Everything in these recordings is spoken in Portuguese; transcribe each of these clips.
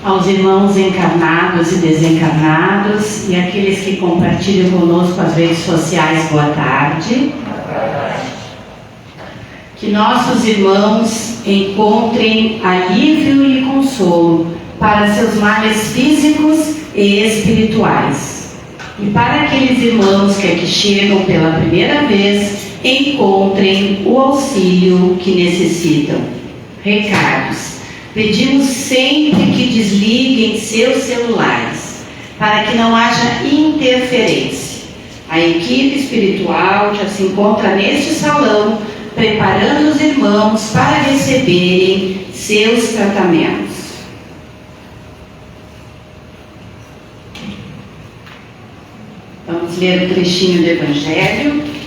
aos irmãos encarnados e desencarnados e aqueles que compartilham conosco as redes sociais, boa tarde. Que nossos irmãos encontrem alívio e consolo para seus males físicos e espirituais. E para aqueles irmãos que aqui chegam pela primeira vez, encontrem o auxílio que necessitam. Recados. Pedimos sempre que desliguem seus celulares, para que não haja interferência. A equipe espiritual já se encontra neste salão, preparando os irmãos para receberem seus tratamentos. Vamos ler o trechinho do Evangelho.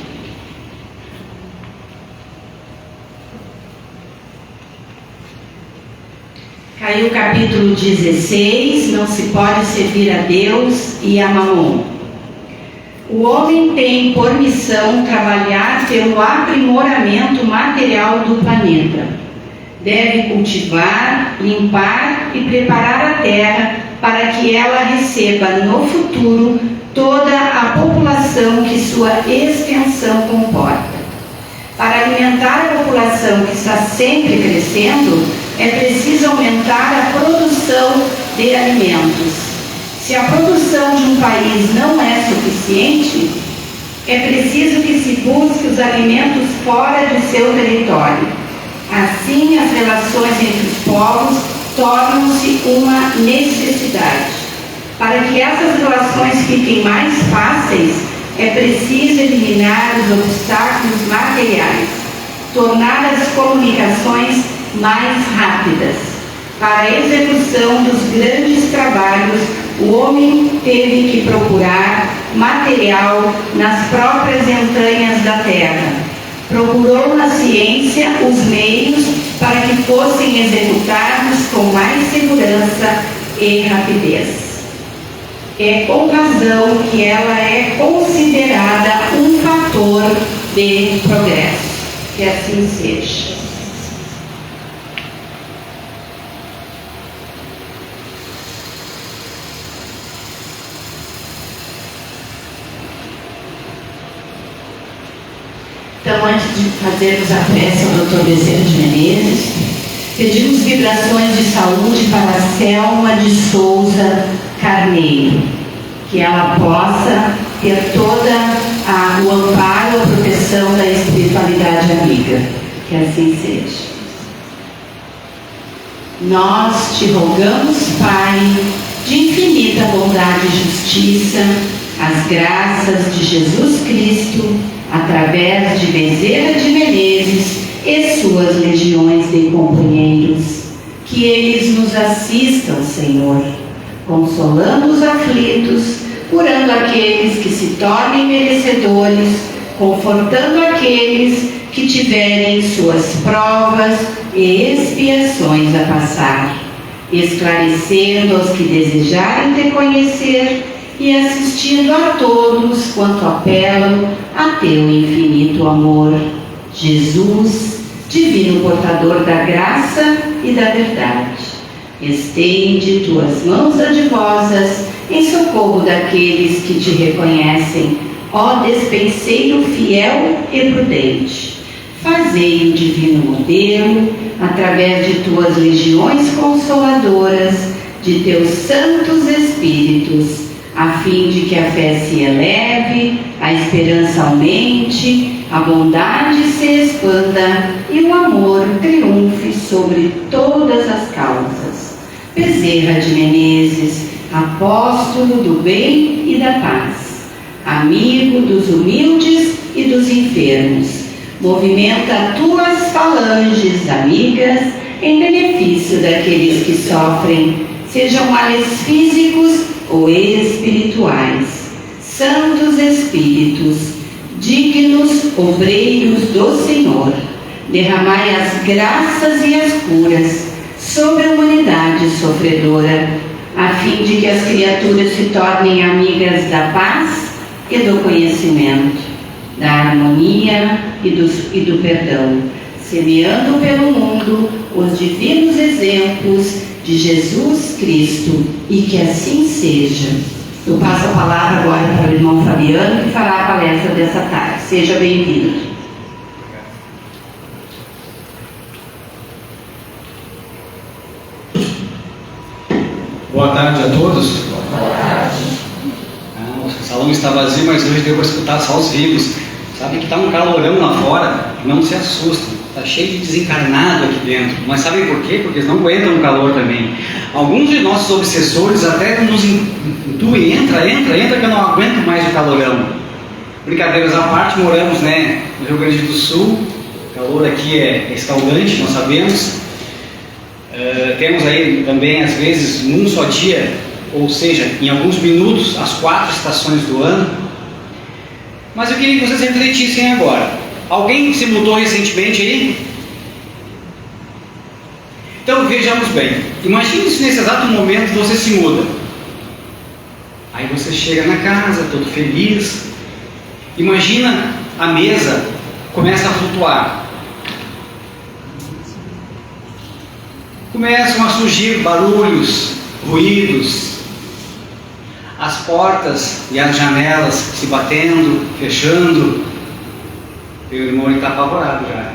Caiu o capítulo 16, não se pode servir a Deus e a Mamon. O homem tem por missão trabalhar pelo aprimoramento material do planeta. Deve cultivar, limpar e preparar a terra para que ela receba no futuro toda a população que sua extensão comporta. Para alimentar a população que está sempre crescendo, é preciso aumentar a produção de alimentos. Se a produção de um país não é suficiente, é preciso que se busque os alimentos fora de seu território. Assim, as relações entre os povos tornam-se uma necessidade. Para que essas relações fiquem mais fáceis, é preciso eliminar os obstáculos materiais, tornar as comunicações mais rápidas. Para a execução dos grandes trabalhos, o homem teve que procurar material nas próprias entranhas da terra. Procurou na ciência os meios para que fossem executados com mais segurança e rapidez. É com razão que ela é considerada um fator de progresso. Que assim seja. Então, antes de fazermos a prece ao Dr. Bezerra de Menezes, pedimos vibrações de saúde para a Selma de Souza Carneiro, que ela possa ter toda o amparo, a proteção da espiritualidade amiga. Que assim seja. Nós te rogamos, Pai, de infinita bondade e justiça, as graças de Jesus Cristo, através de Bezerra de Menezes e suas legiões de companheiros, que eles nos assistam, Senhor, consolando os aflitos, curando aqueles que se tornem merecedores, confortando aqueles que tiverem suas provas e expiações a passar, esclarecendo aos que desejarem te conhecer e assistindo a todos quanto apelam a teu infinito amor. Jesus, divino portador da graça e da verdade, estende tuas mãos adivosas em socorro daqueles que te reconhecem, ó despenseiro fiel e prudente. Fazei o divino modelo, através de tuas legiões consoladoras, de teus santos espíritos, a fim de que a fé se eleve, a esperança aumente, a bondade se expanda e o amor triunfe sobre todas as causas. Bezerra de Menezes, apóstolo do bem e da paz, amigo dos humildes e dos enfermos, movimenta tuas falanges amigas em benefício daqueles que sofrem, sejam males físicos ou espirituais. Santos Espíritos, dignos obreiros do Senhor, derramai as graças e as curas sobre a humanidade sofredora, a fim de que as criaturas se tornem amigas da paz e do conhecimento, da harmonia e do perdão, semeando pelo mundo os divinos exemplos de Jesus Cristo, e que assim seja. Eu passo a palavra agora para o irmão Fabiano, que fará a palestra dessa tarde. Seja bem-vindo. Boa tarde a todos. Boa tarde. O salão está vazio, mas hoje deu para escutar só os vivos. Sabe que está um calorão lá fora? Não se assustem. Está cheio de desencarnado aqui dentro. Mas sabem por quê? Porque eles não aguentam o calor também. Alguns de nossos obsessores até nos intuem, entra, que eu não aguento mais o calorão. Brincadeiras à parte, moramos, no Rio Grande do Sul. O calor aqui é escaldante, nós sabemos. Temos aí também, às vezes, num só dia, ou seja, em alguns minutos, as 4 estações do ano. Mas eu queria que vocês refletissem agora. Alguém se mudou recentemente aí? Então vejamos bem. Imagine se nesse exato momento você se muda. Aí você chega na casa, todo feliz. Imagina a mesa começa a flutuar. Começam a surgir barulhos, ruídos. As portas e as janelas se batendo, fechando. Meu irmão está apavorado já.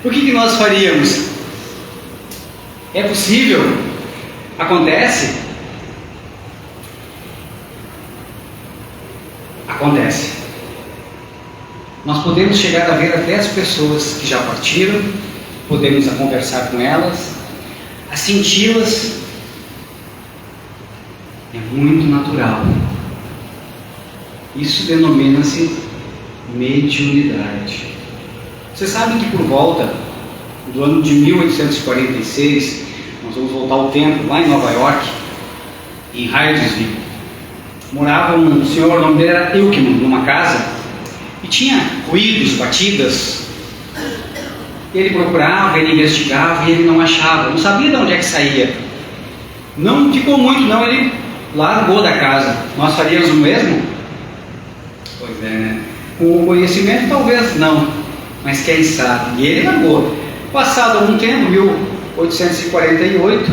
O que nós faríamos? É possível? Acontece? Acontece. Nós podemos chegar a ver até as pessoas que já partiram, podemos a conversar com elas, a senti-las. É muito natural. Isso denomina-se mediunidade. Vocês sabem que por volta do ano de 1846, nós vamos voltar ao tempo, lá em Nova York, em Hydesville, morava um senhor, o nome dele era Elkman, numa casa, e tinha ruídos, batidas. Ele procurava, ele investigava e ele não achava, não sabia de onde é que saía. Não ficou muito não, ele largou da casa. Nós faríamos o mesmo? Pois é, né? Com o conhecimento talvez não, mas quem sabe. E ele largou. Passado algum tempo, 1848,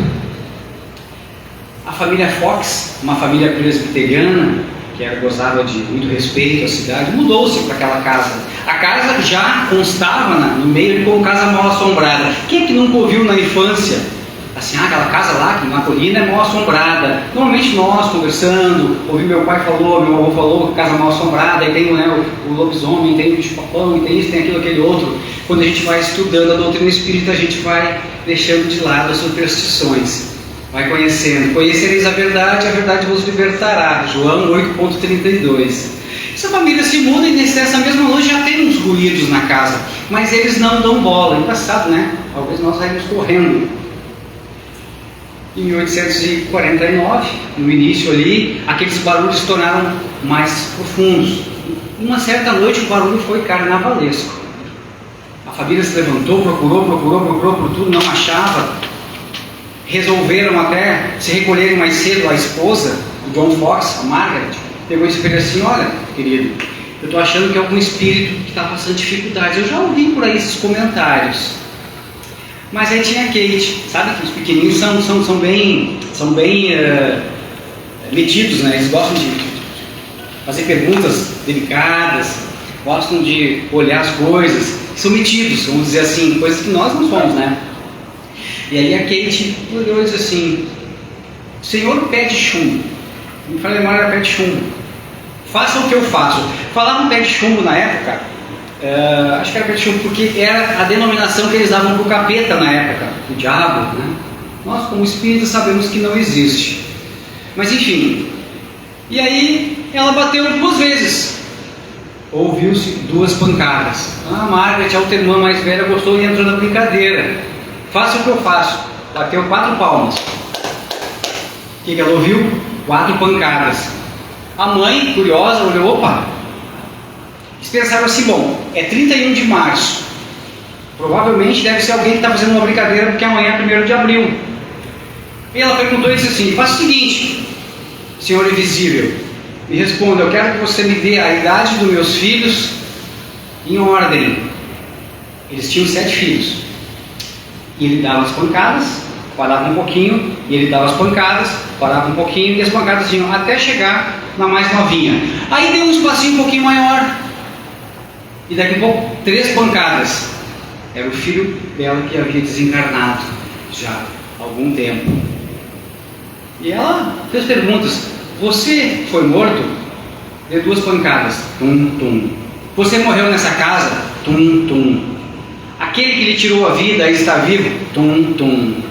a família Fox, uma família presbiteriana, que gozava de muito respeito à cidade, mudou-se para aquela casa. A casa já constava no meio como casa mal assombrada. Quem é que nunca ouviu na infância assim, aquela casa lá, que na colina é mal assombrada? Normalmente nós conversando, ouvi meu pai falou, meu avô falou, casa mal assombrada, e tem o lobisomem, tem o bicho-papão, tem isso, tem aquilo, aquele outro. Quando a gente vai estudando a doutrina espírita, a gente vai deixando de lado as superstições, vai conhecendo. Conhecereis a verdade vos libertará. João 8,32. Essa família se muda e nessa mesma noite já tem uns ruídos na casa, mas eles não dão bola. Engraçado, né? Talvez nós saímos correndo. Em 1849, no início ali, aqueles barulhos se tornaram mais profundos. Uma certa noite o barulho foi carnavalesco. A família se levantou, procurou por tudo, não achava. Resolveram até se recolherem mais cedo. A esposa, o John Fox, a Margaret, pegou e disse assim: olha, querido, eu estou achando que é algum espírito que está passando dificuldades. Eu já ouvi por aí esses comentários. Mas aí tinha a Kate, sabe que os pequenininhos são bem metidos, né? Eles gostam de fazer perguntas delicadas, gostam de olhar as coisas, são metidos, vamos dizer assim, coisas que nós não somos, né? E aí a Kate olhou e disse assim: Senhor pé de chumbo, me fala memória, era pé de chumbo, faça o que eu faço. Falavam pé de chumbo na época, acho que era pé de chumbo porque era a denominação que eles davam para o capeta na época, o diabo, né? Nós como espíritas sabemos que não existe, mas enfim. E aí ela bateu 2 vezes, ouviu-se 2 pancadas. A Margaret, a outra irmã mais velha, gostou e entrou na brincadeira. Faça o que eu faço. Bateu 4 palmas. O que ela ouviu? 4 pancadas. A mãe, curiosa, olhou: opa. Eles pensaram assim: bom, é 31 de março. Provavelmente deve ser alguém que está fazendo uma brincadeira, porque amanhã é 1º de abril. E ela perguntou e disse assim: faça o seguinte, senhor invisível, me responda, eu quero que você me dê a idade dos meus filhos em ordem. Eles tinham 7 filhos. E ele dava as pancadas, parava um pouquinho, e ele dava as pancadas, parava um pouquinho, e as pancadas iam até chegar na mais novinha. Aí deu um espacinho um pouquinho maior, e daqui a pouco 3 pancadas. Era o filho dela que havia desencarnado já há algum tempo. E ela fez perguntas: você foi morto? Deu 2 pancadas. Tum, tum. Você morreu nessa casa? Tum, tum. Aquele que lhe tirou a vida está vivo? Tum, tum.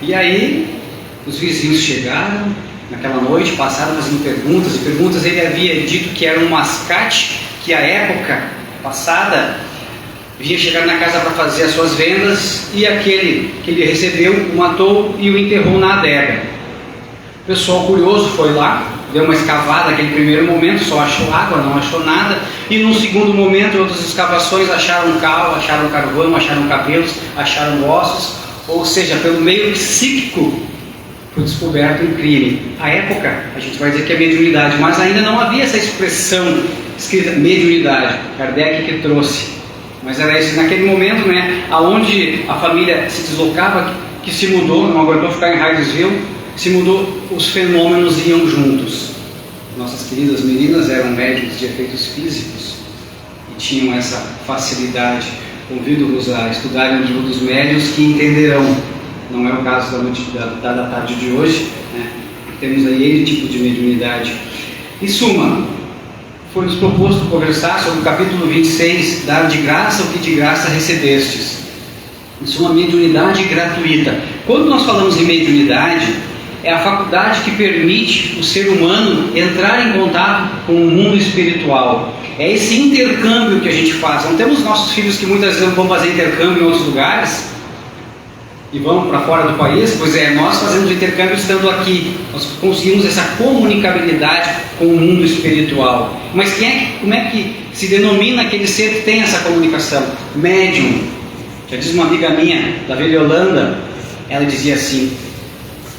E aí os vizinhos chegaram naquela noite, passaram fazendo perguntas e perguntas. Ele havia dito que era um mascate que a época passada vinha chegar na casa para fazer as suas vendas, e aquele que ele recebeu o matou e o enterrou na adega. O pessoal curioso foi lá, deu uma escavada naquele primeiro momento, só achou água, não achou nada, e num segundo momento, em outras escavações, acharam cal, acharam carvão, acharam cabelos, acharam ossos, ou seja, pelo meio psíquico foi descoberto um crime. À época, a gente vai dizer que é mediunidade, mas ainda não havia essa expressão escrita mediunidade, Kardec que trouxe. Mas era isso, naquele momento, né, aonde a família se deslocava, que se mudou, não aguentou ficar em Hydesville, se mudou, os fenômenos iam juntos. Nossas queridas meninas eram médicos de efeitos físicos e tinham essa facilidade. Convido-vos a estudarem o livro dos médiuns, que entenderão. Não é o caso da noite da tarde de hoje, né? Temos aí N tipo de mediunidade. Em suma, foi-nos proposto conversar sobre o capítulo 26, dar de graça o que de graça recebestes. Isso é uma mediunidade gratuita. Quando nós falamos em mediunidade, é a faculdade que permite o ser humano entrar em contato com o mundo espiritual. É esse intercâmbio que a gente faz. Não temos nossos filhos que muitas vezes vão fazer intercâmbio em outros lugares e vão para fora do país. Pois é, nós fazemos intercâmbio estando aqui. Nós conseguimos essa comunicabilidade com o mundo espiritual. Mas como é que se denomina aquele ser que tem essa comunicação? Médium. Já diz uma amiga minha, da velha Holanda, ela dizia assim: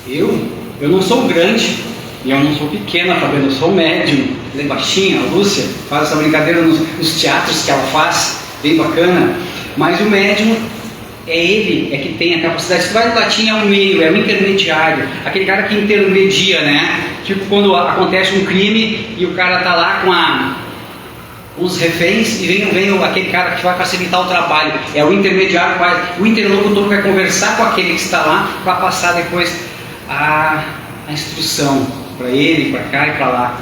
eu não sou grande e eu não sou pequena, Fabiana, eu sou médium. Ela é baixinha, a Lúcia faz essa brincadeira nos teatros que ela faz, bem bacana. Mas o médium é ele, é que tem a capacidade. Se vai no latim, é o meio, é o intermediário, aquele cara que intermedia, né? Tipo quando acontece um crime e o cara está lá com os reféns e vem aquele cara que vai facilitar o trabalho. É o intermediário, o interlocutor vai conversar com aquele que está lá para passar depois a instrução para ele, para cá e para lá.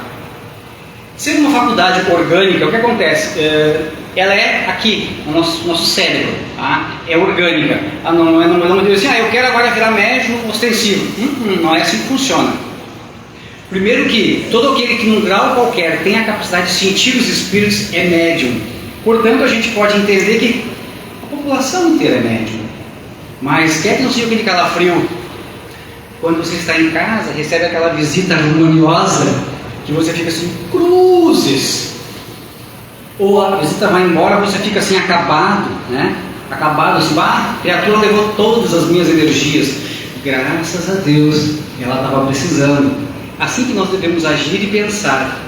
Sendo uma faculdade orgânica, o que acontece? Ela é aqui, no nosso cérebro, tá? É orgânica. Não diz assim: eu quero agora virar médium ostensivo. Não é assim que funciona. Primeiro que todo aquele que num grau qualquer tem a capacidade de sentir os espíritos é médium. Portanto, a gente pode entender que a população inteira é médium. Mas quer que não seja aquele calafrio quando você está em casa, recebe aquela visita harmoniosa, que você fica assim, cruzes. Ou a visita vai embora, você fica assim acabado, né? Acabado, assim, a criatura levou todas as minhas energias. Graças a Deus, ela estava precisando. Assim que nós devemos agir e pensar.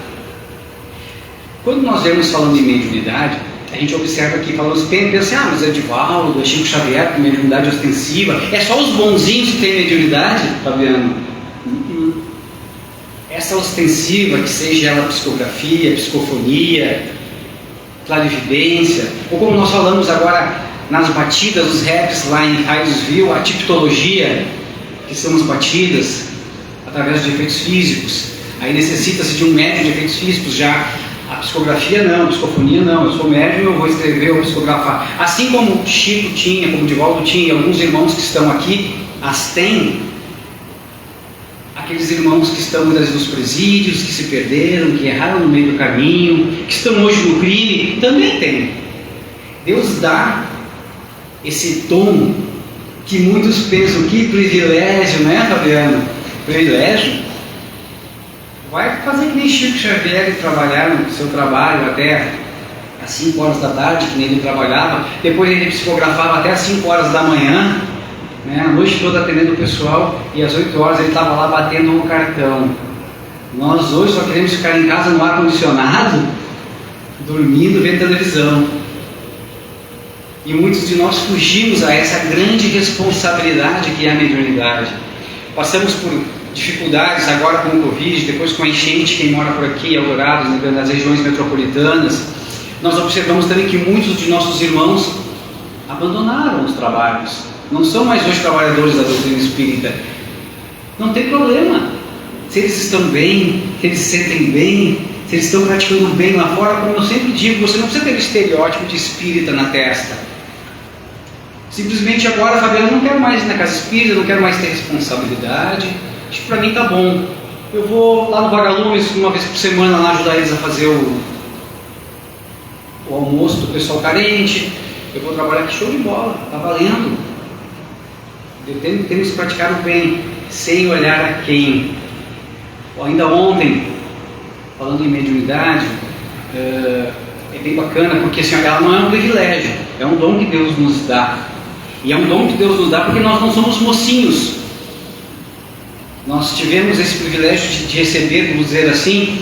Quando nós vemos falando em mediunidade, a gente observa aqui, falamos, pensa, mas é Divaldo, é Chico Xavier com mediunidade ostensiva, é só os bonzinhos que têm mediunidade, Fabiano? Essa ostensiva, que seja ela psicografia, psicofonia, clarividência, ou como nós falamos agora nas batidas, os raps lá em Hydesville, a tiptologia, que são as batidas através de efeitos físicos. Aí necessita-se de um médium de efeitos físicos. Já a psicografia não, a psicofonia não. Eu sou médium, eu vou escrever ou psicografar. Assim como Chico tinha, como Divaldo tinha, e alguns irmãos que estão aqui as têm. Aqueles irmãos que estão muitas vezes nos presídios, que se perderam, que erraram no meio do caminho, que estão hoje no crime, também tem. Deus dá esse dom que muitos pensam, que privilégio, né, Fabiano? Privilégio? Vai fazer que nem Chico Xavier, trabalhar no seu trabalho até às 5 horas da tarde, que nem ele trabalhava, depois ele psicografava até às 5 horas da manhã, né, a noite toda atendendo o pessoal, e às 8 horas ele estava lá batendo um cartão. Nós hoje só queremos ficar em casa no ar-condicionado, dormindo, vendo televisão. E muitos de nós fugimos a essa grande responsabilidade que é a mediunidade. Passamos por dificuldades agora com o Covid, depois com a enchente, quem mora por aqui, Eldorado, nas regiões metropolitanas. Nós observamos também que muitos de nossos irmãos abandonaram os trabalhos. Não são mais hoje trabalhadores da doutrina espírita. Não tem problema. Se eles estão bem, se eles se sentem bem, se eles estão praticando bem lá fora, como eu sempre digo, você não precisa ter estereótipo de espírita na testa. Simplesmente agora, Fabiano, eu não quero mais ir na casa espírita, não quero mais ter responsabilidade. Acho que para mim tá bom. Eu vou lá no Vagalumes uma vez por semana lá ajudar eles a fazer o almoço do pessoal carente. Eu vou trabalhar aqui, show de bola, tá valendo. Temos que praticar o bem, sem olhar a quem. Ainda ontem, falando em mediunidade, é bem bacana, porque assim, ela não é um privilégio, é um dom que Deus nos dá. E é um dom que Deus nos dá porque nós não somos mocinhos. Nós tivemos esse privilégio de receber, vamos dizer assim,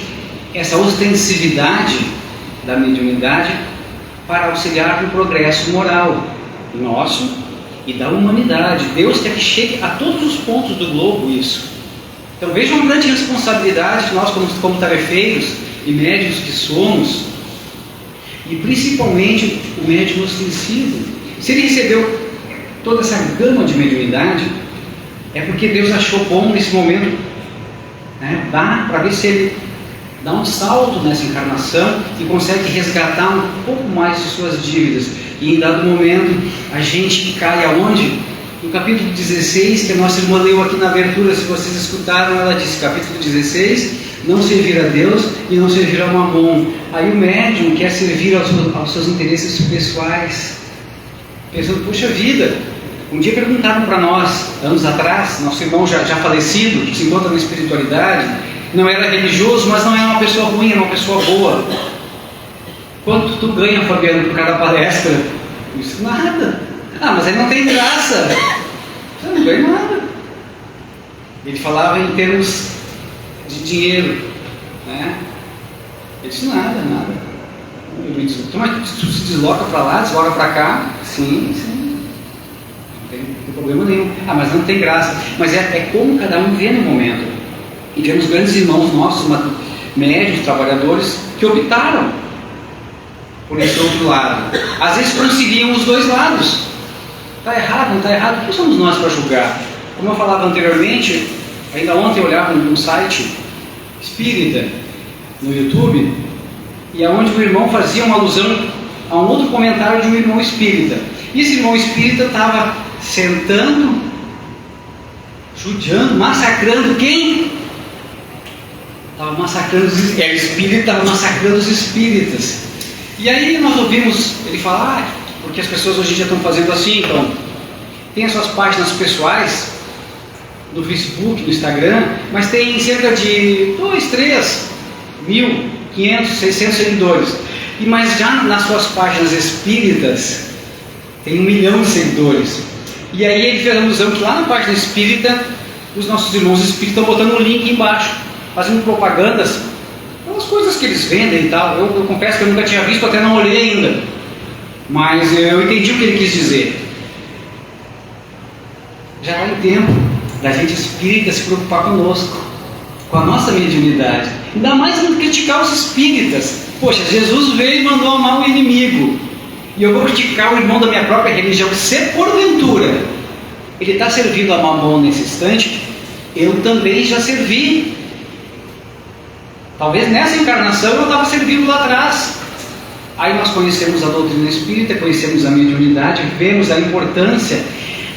essa ostensividade da mediunidade para auxiliar no progresso moral nosso e da humanidade. Deus quer que chegue a todos os pontos do globo isso. Então veja uma grande responsabilidade que nós como tarefeiros e médiuns que somos, e principalmente o médium ostensivo. Se ele recebeu toda essa gama de mediunidade, é porque Deus achou bom nesse momento, né, para ver se ele dá um salto nessa encarnação e consegue resgatar um pouco mais de suas dívidas. E em dado momento a gente cai aonde? No capítulo 16, que a nossa irmã leu aqui na abertura, se vocês escutaram, ela disse, capítulo 16, não servir a Deus e não servir ao mamon. Aí o médium quer servir aos seus interesses pessoais, pensando, puxa vida, um dia perguntaram para nós, anos atrás, nosso irmão já falecido, que se encontra na espiritualidade, não era religioso, mas não é uma pessoa ruim, é uma pessoa boa. Quanto tu ganha, Fabiano, por cada palestra? Eu disse, nada. Ah, mas aí não tem graça. Eu não ganho nada. Ele falava em termos de dinheiro, né? Eu disse, nada. Eu disse, mas tu se desloca para lá, desloca para cá? Sim. Não tem problema nenhum. Ah, mas não tem graça. Mas é como cada um vê no momento. E temos grandes irmãos nossos, médios, trabalhadores, que optaram por esse outro lado. Às vezes conciliam os dois lados. Está errado, não está errado? Quem somos nós para julgar? Como eu falava anteriormente, ainda ontem eu olhava num site espírita no YouTube, e aonde o irmão fazia uma alusão a um outro comentário de um irmão espírita. E esse irmão espírita estava sentando, judiando, massacrando quem? Estava massacrando os espíritas. Era espírita, estava massacrando os espíritas. E aí nós ouvimos ele falar, porque as pessoas hoje em dia estão fazendo assim, então tem as suas páginas pessoais no Facebook, no Instagram, mas tem cerca de 2, 3 mil, 500, 600 seguidores. Mas já nas suas páginas espíritas tem 1 milhão de seguidores. E aí ele fez a alusão que lá na página espírita os nossos irmãos espíritas estão botando um link embaixo, fazendo propagandas, pelas coisas que eles vendem e tal. Eu confesso que eu nunca tinha visto, até não olhei ainda, mas eu entendi o que ele quis dizer. Já é o tempo da gente espírita se preocupar conosco, com a nossa mediunidade. Ainda mais não criticar os espíritas. Poxa, Jesus veio e mandou amar o inimigo, e eu vou criticar o irmão da minha própria religião. Se porventura ele está servindo a mamon nesse instante, eu também já servi. Talvez nessa encarnação eu estava servindo lá atrás. Aí nós conhecemos a doutrina espírita, conhecemos a mediunidade, vemos a importância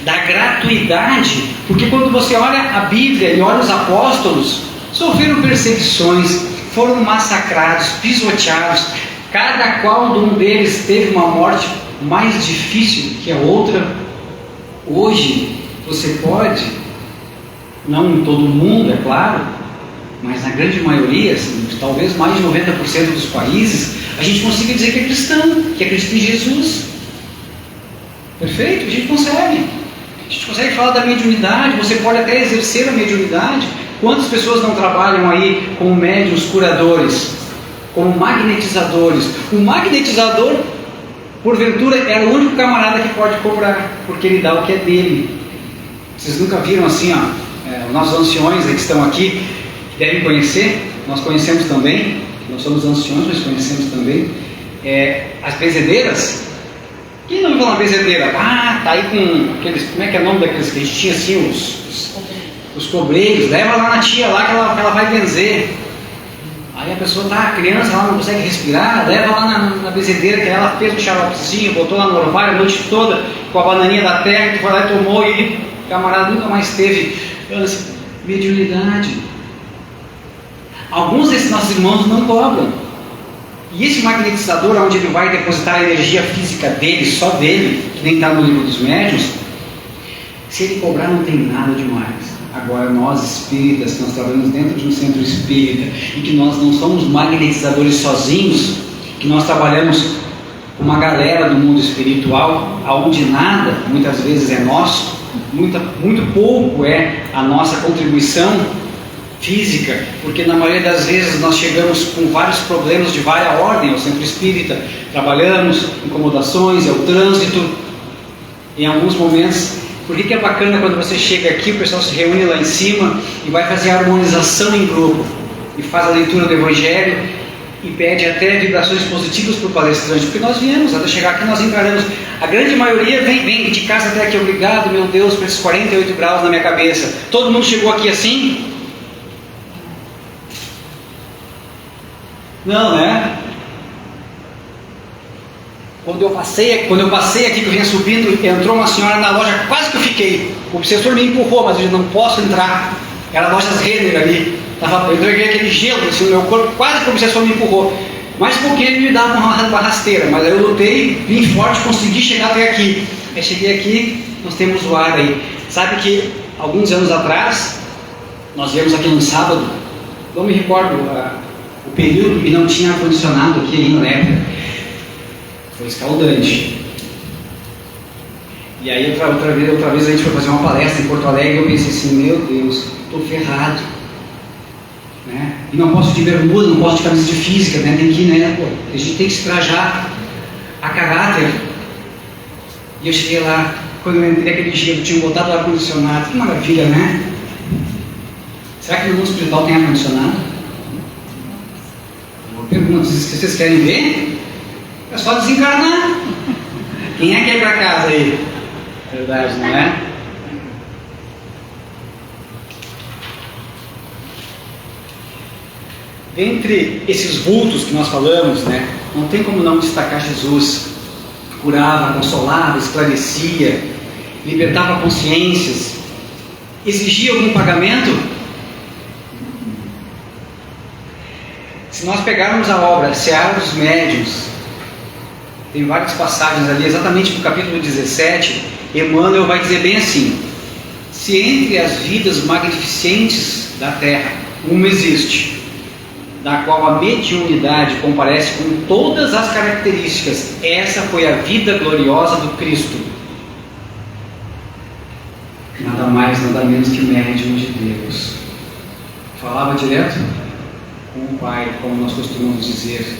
da gratuidade, porque quando você olha a Bíblia e olha os apóstolos, sofreram perseguições, foram massacrados, pisoteados, cada qual de um deles teve uma morte mais difícil que a outra. Hoje você pode, não em todo mundo, é claro, mas na grande maioria, assim, talvez mais de 90% dos países, a gente consiga dizer que é cristão, que acredita em Jesus. Perfeito? A gente consegue. A gente consegue falar da mediunidade, você pode até exercer a mediunidade. Quantas pessoas não trabalham aí como médiuns curadores, como magnetizadores? O magnetizador porventura era o único camarada que pode cobrar, porque ele dá o que é dele. Vocês nunca viram assim, os nossos anciões que estão aqui, devem conhecer, nós conhecemos também, nós somos anciões, mas conhecemos também, as benzedeiras. Quem não viu uma benzedeira? Tá aí com aqueles, como é que é o nome daqueles que a gente tinha assim, os cobreiros, leva lá na tia lá que ela vai benzer. Aí a pessoa a criança, ela não consegue respirar, leva lá na benzedeira, que ela fez um xaropezinho, botou lá no orvalho a noite toda, com a bananinha da terra, que foi lá e tomou, e o camarada nunca mais teve mediunidade. Alguns desses nossos irmãos não cobram. E esse magnetizador, onde ele vai depositar a energia física dele, só dele, que nem está no livro dos médiuns, se ele cobrar não tem nada demais. Agora nós espíritas, que nós trabalhamos dentro de um centro espírita, e que nós não somos magnetizadores sozinhos, que nós trabalhamos com uma galera do mundo espiritual, onde nada, muitas vezes é nosso, muito pouco é a nossa contribuição física, porque na maioria das vezes nós chegamos com vários problemas de várias ordens ao centro espírita, trabalhamos, incomodações, o trânsito, em alguns momentos. Por que é bacana quando você chega aqui, o pessoal se reúne lá em cima e vai fazer a harmonização em grupo, e faz a leitura do Evangelho, e pede até vibrações positivas para o palestrante, porque nós viemos, até chegar aqui nós encaramos, a grande maioria vem de casa até aqui, obrigado meu Deus por esses 48 graus na minha cabeça. Todo mundo chegou aqui assim? Não, né? Quando eu passei aqui, que eu vinha subindo, entrou uma senhora na loja, quase que eu fiquei. O obsessor me empurrou, mas eu disse, não posso entrar. Era a loja Renner ali. Eu entreguei aquele gelo assim, no meu corpo, quase que o obsessor me empurrou. Mais um pouquinho ele me dava uma rasteira, mas aí eu lutei, vim forte, consegui chegar até aqui. Aí cheguei aqui, nós temos o ar aí. Sabe que alguns anos atrás, nós viemos aqui no sábado, não me recordo o período, e não tinha ar-condicionado aqui ainda na época. Foi escaldante. E aí outra vez a gente foi fazer uma palestra em Porto Alegre, e eu pensei assim, meu Deus, estou ferrado, né? E não posso de bermuda, não posso de camisa de física, né? Tem que, né? Pô, a gente tem que se trajar a caráter. E eu cheguei lá, quando eu entrei aquele gelo, tinha botado o ar-condicionado, que maravilha, né? Será que no mundo espiritual tem ar-condicionado? Eu pergunto, vocês querem ver? É só desencarnar. Quem é que é para casa aí? Verdade, não é? Entre esses vultos que nós falamos, né, não tem como não destacar Jesus. Curava, consolava, esclarecia, libertava consciências. Exigia algum pagamento? Se nós pegarmos a obra Seara dos Médiuns, tem várias passagens ali, exatamente no capítulo 17, Emmanuel vai dizer bem assim: se entre as vidas magnificentes da Terra, uma existe, da qual a mediunidade comparece com todas as características, essa foi a vida gloriosa do Cristo. Nada mais, nada menos que médium de Deus. Falava direto com o Pai, como nós costumamos dizer.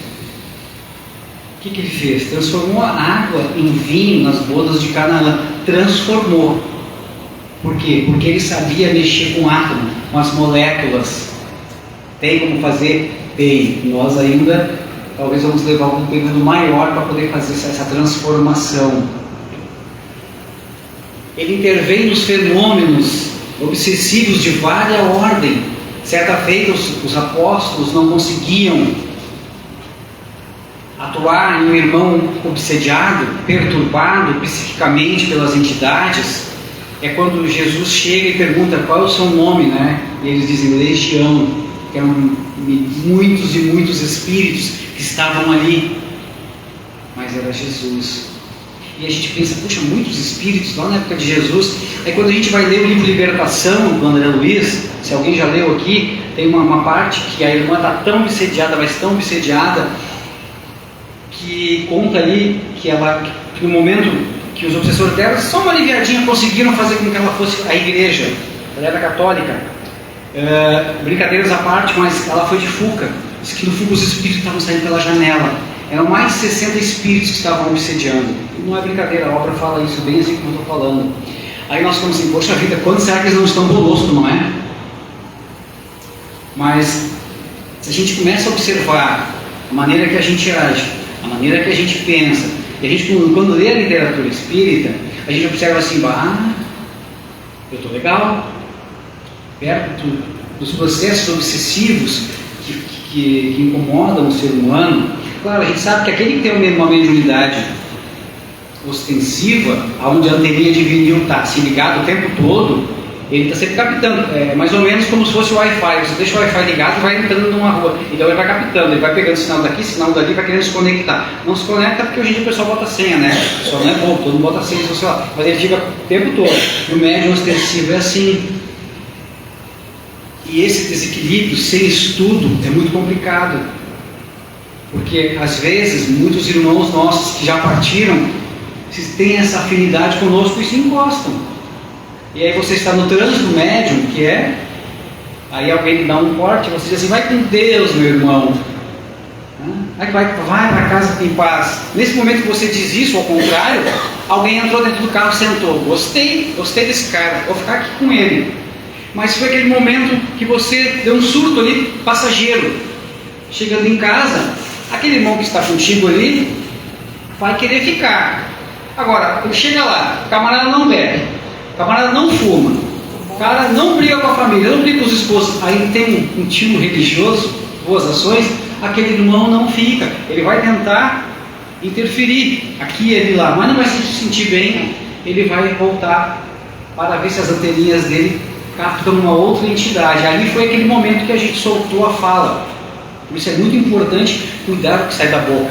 O que ele fez? Transformou a água em vinho nas bodas de Canaã. Transformou. Por quê? Porque ele sabia mexer com o átomo, com as moléculas. Tem como fazer? Tem. Nós ainda, talvez vamos levar um período maior para poder fazer essa transformação. Ele intervém nos fenômenos obsessivos de várias ordens. Certa feita os apóstolos não conseguiam atuar em um irmão obsediado, perturbado psiquicamente pelas entidades. É quando Jesus chega e pergunta qual é o seu nome, né? E eles dizem Legião, que eram muitos e muitos espíritos que estavam ali, mas era Jesus. E a gente pensa, puxa, muitos espíritos lá na época de Jesus. Aí quando a gente vai ler o livro Libertação do André Luiz, se alguém já leu aqui, tem uma parte que a irmã está tão obsediada, mas tão obsediada, que conta ali que no momento que os obsessores dela, só uma aliviadinha, conseguiram fazer com que ela fosse à igreja. Ela era católica. Brincadeiras à parte, mas ela foi de fuga. Diz que no fuga os espíritos estavam saindo pela janela. eram mais de 60 espíritos que estavam obsediando. Não é brincadeira, a obra fala isso bem assim como eu estou falando. Aí nós ficamos assim, poxa vida, quando será que eles não estão conosco, não é? Mas se a gente começa a observar a maneira que a gente age, a maneira que a gente pensa, e a gente quando lê a literatura espírita, a gente observa assim, eu estou legal, perto dos processos obsessivos que incomodam o ser humano. Claro, a gente sabe que aquele que tem uma mediunidade ostensiva, onde a anteninha de vinil está se ligado o tempo todo, ele está sempre captando, mais ou menos como se fosse o Wi-Fi. Você deixa o Wi-Fi ligado e vai entrando numa rua, então ele vai captando, ele vai pegando sinal daqui, sinal dali, vai querendo se conectar. Não se conecta porque hoje em dia o pessoal bota senha, né? Só não é bom, todo mundo bota senha no seu celular, mas ele fica o tempo todo. O médium ostensivo é assim. E esse desequilíbrio sem estudo é muito complicado, porque às vezes muitos irmãos nossos que já partiram têm essa afinidade conosco e se encostam. E aí você está no trânsito médium, aí alguém lhe dá um corte, você diz assim, vai com Deus, meu irmão, vai para casa em paz. Nesse momento que você diz isso, ao contrário, alguém entrou dentro do carro e sentou, gostei desse cara, vou ficar aqui com ele. Mas foi aquele momento que você deu um surto ali, passageiro. Chegando em casa, aquele irmão que está contigo ali vai querer ficar. Agora, ele chega lá, o camarada não bebe, o camarada não fuma, o cara não briga com a família, não briga com os esposos, aí tem um tio religioso, boas ações, aquele irmão não fica, ele vai tentar interferir aqui e ali lá, mas não vai se sentir bem, ele vai voltar para ver se as anteninhas dele captam uma outra entidade. Ali foi aquele momento que a gente soltou a fala. Por isso é muito importante cuidar do que sai da boca.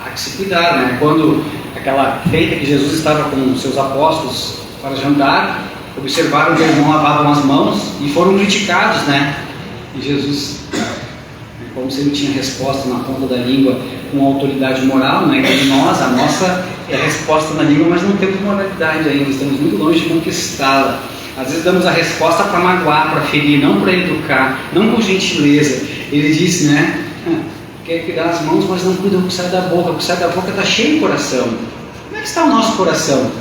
Há que se cuidar, né? Quando aquela feita que Jesus estava com os seus apóstolos para jantar, observaram que eles não lavavam as mãos e foram criticados, né? E Jesus, como se ele tinha resposta na ponta da língua com autoridade moral, né? E nós, a nossa é a resposta na língua, mas não temos moralidade ainda, estamos muito longe de conquistá-la. Às vezes damos a resposta para magoar, para ferir, não para educar, não com gentileza. Ele diz, né? Quer cuidar das mãos, mas não cuida do que sai da boca. O que sai da boca está cheio de coração. Como é que está o nosso coração?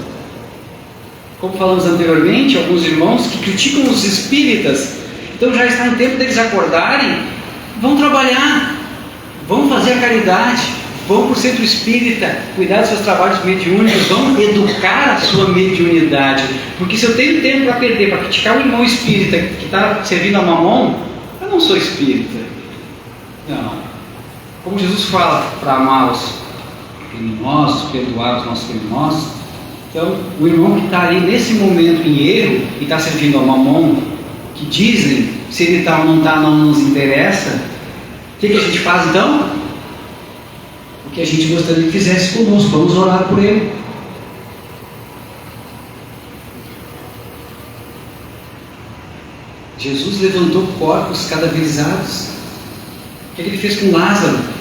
Como falamos anteriormente, alguns irmãos que criticam os espíritas, então já está no tempo deles acordarem, vão trabalhar, vão fazer a caridade, vão para o centro espírita, cuidar dos seus trabalhos mediúnicos, vão educar a sua mediunidade. Porque se eu tenho tempo para perder, para criticar o irmão espírita que está servindo a mamon, eu não sou espírita. Não. Como Jesus fala para amar os criminosos, perdoar os nossos criminosos, então o irmão que está ali nesse momento em erro e está servindo a mamon, que dizem se ele está ou não está, não nos interessa, o que a gente faz então? O que a gente gostaria que fizesse conosco, vamos orar por ele. Jesus levantou corpos cadaverizados. O que ele fez com Lázaro?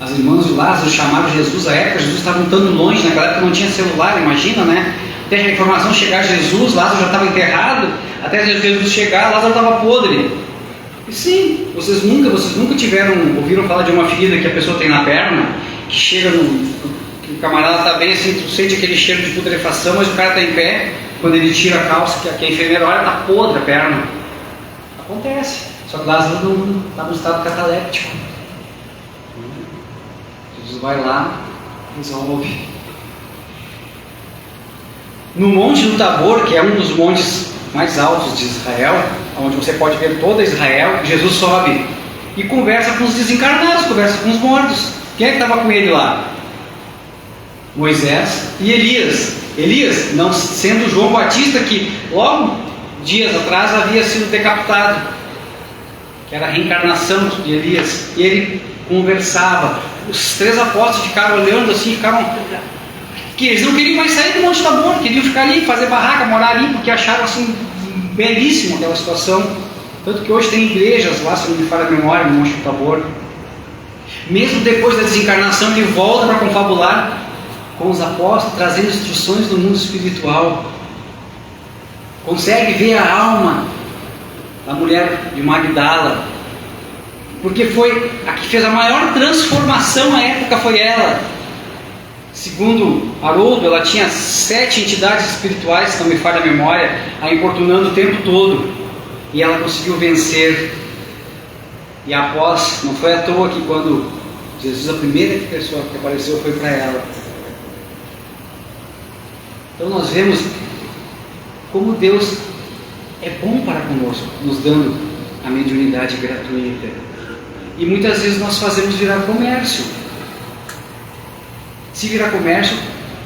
As irmãs de Lázaro chamaram Jesus, à época Jesus estava um tanto longe, naquela época não tinha celular, imagina, né? Até a informação chegar a Jesus, Lázaro já estava enterrado, até Jesus chegar, Lázaro estava podre. E sim, vocês nunca ouviram falar de uma ferida que a pessoa tem na perna, que chega que o camarada está bem assim, tu sente aquele cheiro de putrefação, mas o cara está em pé, quando ele tira a calça, que a enfermeira olha, está podre a perna. Acontece, só que Lázaro não está no estado cataléptico. Jesus vai lá, resolve. No Monte do Tabor, que é um dos montes mais altos de Israel, onde você pode ver toda Israel, Jesus sobe e conversa com os desencarnados, conversa com os mortos. Quem é que estava com ele lá? Moisés e Elias. Elias, não sendo João Batista, que logo dias atrás havia sido decapitado, que era a reencarnação de Elias, e ele conversava. Os 3 apóstolos ficaram olhando assim, que eles não queriam mais sair do Monte Tabor, queriam ficar ali, fazer barraca, morar ali, porque acharam assim belíssimo aquela situação. Tanto que hoje tem igrejas lá, se não me falha a memória, no Monte Tabor. Mesmo depois da desencarnação, ele volta para confabular com os apóstolos, trazendo instruções do mundo espiritual. Consegue ver a alma da mulher de Magdala, porque foi a que fez a maior transformação na época, foi ela. Segundo Haroldo, ela tinha 7 entidades espirituais, se não me falha a memória, a importunando o tempo todo, e ela conseguiu vencer. E após, não foi à toa que quando Jesus, a primeira pessoa que apareceu foi para ela. Então nós vemos como Deus é bom para conosco, nos dando a mediunidade gratuita. E muitas vezes nós fazemos virar comércio. Se virar comércio,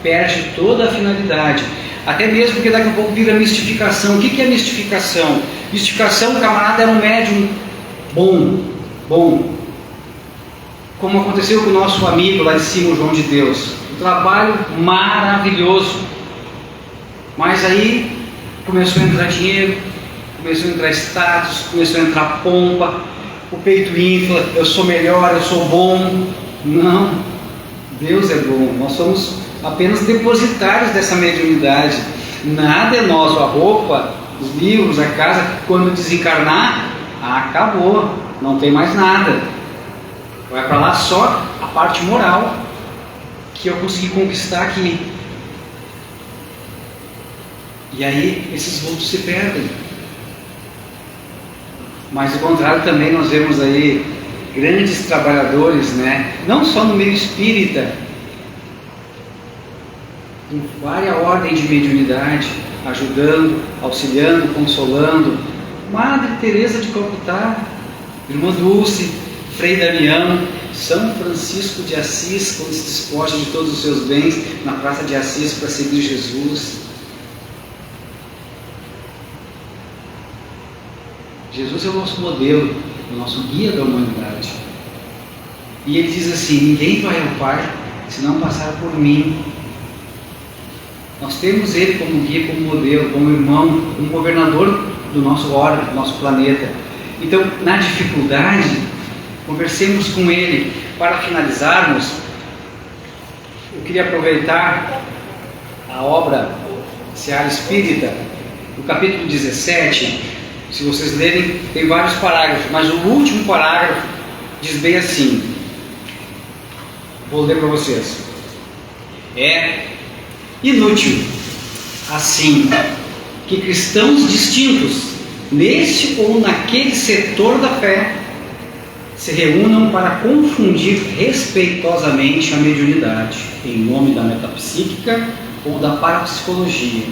perde toda a finalidade. Até mesmo porque daqui a pouco vira mistificação. O que é mistificação? Mistificação, o camarada é um médium bom. Como aconteceu com o nosso amigo lá em cima, o João de Deus. Um trabalho maravilhoso. Mas aí começou a entrar dinheiro, começou a entrar status, começou a entrar pompa, o peito infla, eu sou melhor, eu sou bom. Não, Deus é bom, nós somos apenas depositários dessa mediunidade. Nada é nosso, a roupa, os livros, a casa. Quando desencarnar, acabou, não tem mais nada. Vai para lá só a parte moral que eu consegui conquistar aqui. E aí esses vultos se perdem. Mas do contrário também nós vemos aí grandes trabalhadores, né? Não só no meio espírita, em várias ordens de mediunidade, ajudando, auxiliando, consolando. Madre Teresa de Calcutá, Irmã Dulce, Frei Damião, São Francisco de Assis, quando se despoja de todos os seus bens na Praça de Assis para seguir Jesus. Jesus é o nosso modelo, o nosso guia da humanidade. E ele diz assim: ninguém vai ao Pai se não passar por mim. Nós temos ele como guia, como modelo, como irmão, como governador do nosso órgão, do nosso planeta. Então, na dificuldade, conversemos com ele. Para finalizarmos, eu queria aproveitar a obra Seara Espírita, no capítulo 17. Se vocês lerem, tem vários parágrafos, mas o último parágrafo diz bem assim. Vou ler para vocês. É inútil, assim, que cristãos distintos, neste ou naquele setor da fé, se reúnam para confundir respeitosamente a mediunidade, em nome da metapsíquica ou da parapsicologia,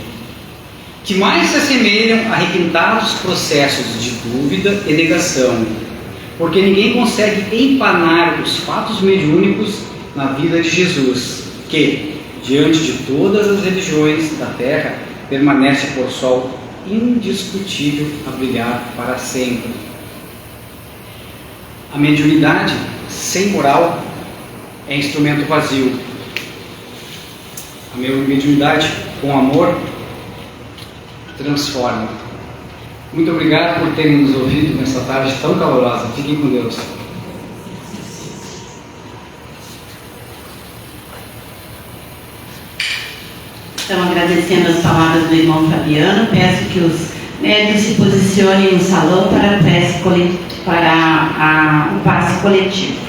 que mais se assemelham a requintados processos de dúvida e negação, porque ninguém consegue empanar os fatos mediúnicos na vida de Jesus, que, diante de todas as religiões da terra, permanece por sol indiscutível a brilhar para sempre. A mediunidade sem moral é instrumento vazio. A mediunidade com amor transforma. Muito obrigado por terem nos ouvido nessa tarde tão calorosa. Fiquem com Deus. Então, agradecendo as palavras do irmão Fabiano, peço que os médios se posicionem no salão para o passe coletivo.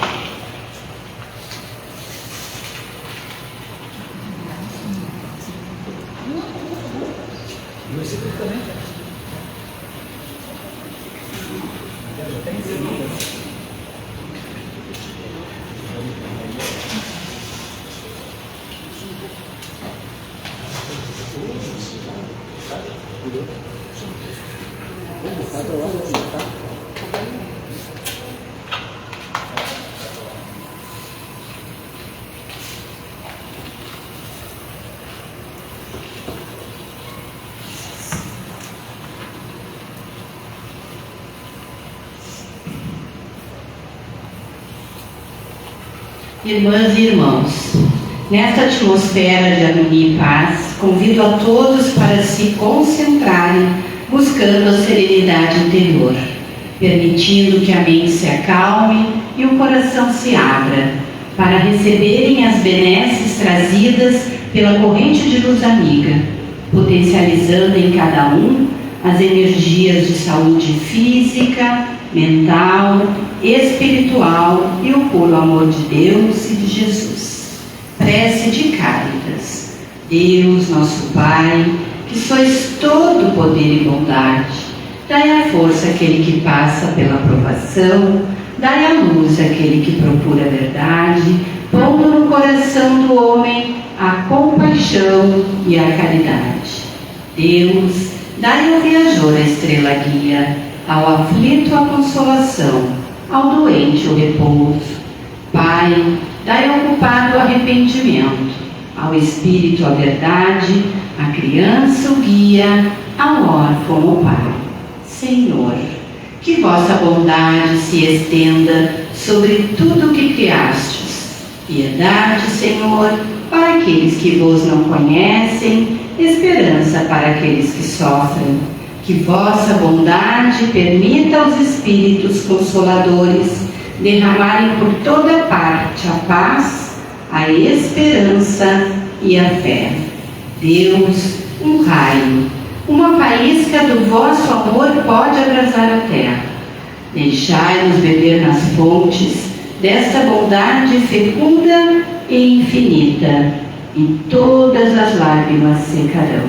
Irmãs e irmãos, nesta atmosfera de harmonia e paz, convido a todos para se concentrarem, buscando a serenidade interior, permitindo que a mente se acalme e o coração se abra, para receberem as benesses trazidas pela corrente de luz amiga, potencializando em cada um as energias de saúde física, mental, espiritual e o puro amor de Deus e de Jesus. Prece de Cáritas. Deus, nosso Pai, que sois todo poder e bondade, dai a força àquele que passa pela provação, dai a luz àquele que procura a verdade, pondo no coração do homem a compaixão e a caridade. Deus, dai ao viajor a estrela guia, ao aflito a consolação, ao doente o repouso. Pai, dai ao culpado o arrependimento, ao espírito a verdade, à criança o guia, ao órfão o Pai. Senhor, que vossa bondade se estenda sobre tudo o que criastes. Piedade, Senhor, para aqueles que vos não conhecem, esperança para aqueles que sofrem. Que vossa bondade permita aos Espíritos Consoladores derramarem por toda parte a paz, a esperança e a fé. Deus, um raio, uma faísca do vosso amor pode abrasar a terra. Deixai-nos beber nas fontes desta bondade fecunda e infinita, e todas as lágrimas secarão,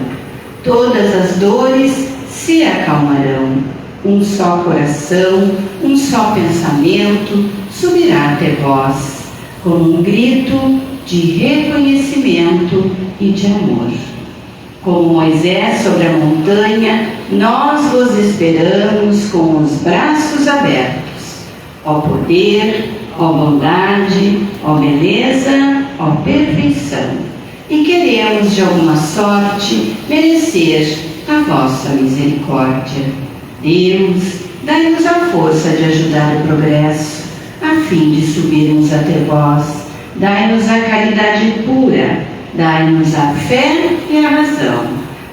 todas as dores se acalmarão. Um só coração, um só pensamento subirá até vós, como um grito de reconhecimento e de amor. Como Moisés sobre a montanha, nós vos esperamos com os braços abertos. Ó poder, ó bondade, ó beleza, ó perfeição. E queremos de alguma sorte merecer a vossa misericórdia. Deus, dai-nos a força de ajudar o progresso, a fim de subirmos até vós. Dai-nos a caridade pura, dai-nos a fé e a razão,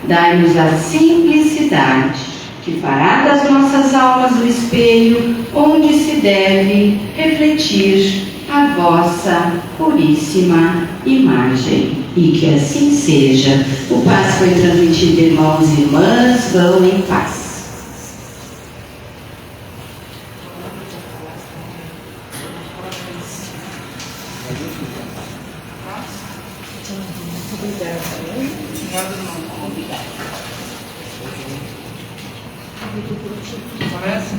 dai-nos a simplicidade, que fará das nossas almas o espelho onde se deve refletir a vossa puríssima imagem. E que assim seja. O passe foi transmitido, irmãos e irmãs, vão em paz. Parece?